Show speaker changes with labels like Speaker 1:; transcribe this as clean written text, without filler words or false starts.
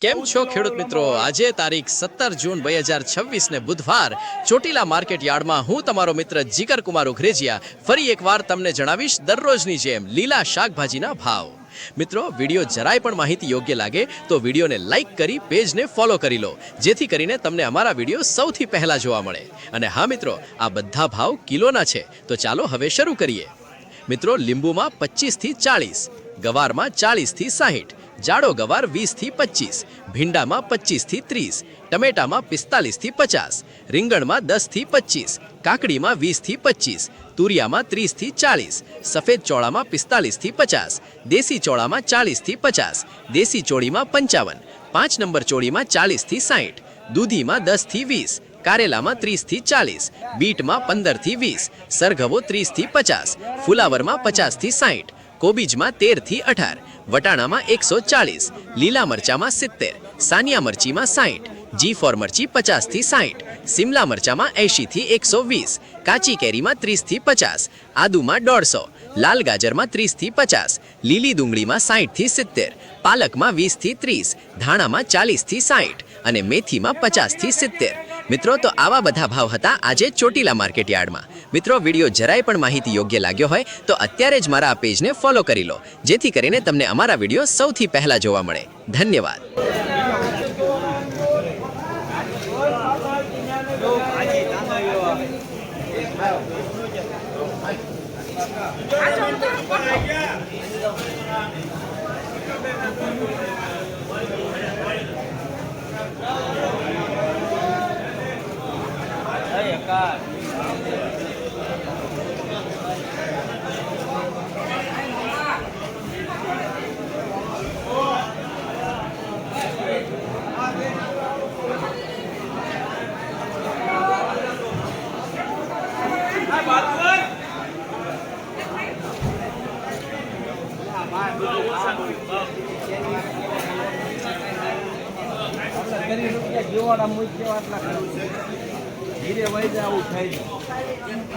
Speaker 1: કેમ છો ખેડૂત મિત્રો? આજે તારીખ 17 જૂન 2026 ને બુધવાર ચોટીલા માર્કેટ યાર્ડમાં હું તમારો મિત્ર જીગર કુમાર ઉઘરેજિયા ફરી એકવાર તમને જણાવીશ દરરોજની જેમ લીલા શાકભાજીના ભાવ. મિત્રો, વિડીયો જરાય પણ માહિતી યોગ્ય લાગે તો વિડીયોને લાઈક કરી પેજને ફોલો કરી લો, જેથી કરીને તમને અમારા વિડીયો સૌથી પહેલા જોવા મળે. અને હા મિત્રો, આ બધા ભાવ કિલોના છે, તો ચાલો હવે શરૂ કરીએ. મિત્રો, લીંબુમાં 25 થી 40, ગવારમાં 40 થી 60, જાડો ગવાર 20 થી 25, ભીંડામાં 25 થી 30, ટમેટામાં 45 થી 50, રીંગણમાં 10 થી 25, કાકડીમાં 20 થી 25, તુરિયામાં 30 થી 40, સફેદ ચોળામાં 45 થી 50, દેશી ચોળામાં 40 થી 50, દેશી ચોળીમાં 55, 5 નંબર ચોળીમાં 40 થી 60, દૂધીમાં 10 થી 20, કારેલામાં 30 થી 40, બીટમાં 15 થી 20, સરગવો 30 થી 50, ફુલાવરમાં 50 થી 60, કોબીજમાં 13 થી 18, વટાણામાં 140, લીલા મરચામાં 70, સાનિયા મરચીમાં 60, G4 મરચી 50 થી 60, સિમલા મરચામાં 80 થી 120, કાચી કેરીમાં 30 થી 50, આદુમાં 150, લાલ ગાજરમાં 30 થી 50, લીલી ડુંગળીમાં 60 થી 70, પાલકમાં 20 થી 30, ધાણામાં 40 થી 60 અને મેથીમાં 50 થી 70. મિત્રો, તો આવા બધા ભાવ હતા આજે ચોટીલા માર્કેટ યાર્ડમાં. મિત્રો, વિડીયો જરાય પણ માહિતી યોગ્ય લાગ્યો હોય તો અત્યારે જ મારા આ પેજને ફોલો કરી લો, જેથી કરીને તમને અમારા વિડીયો સૌથી પહેલા જોવા મળે. ધન્યવાદ.
Speaker 2: જીવાડા મૂકી આટલા ધીરે વહી જાય આવું થાય.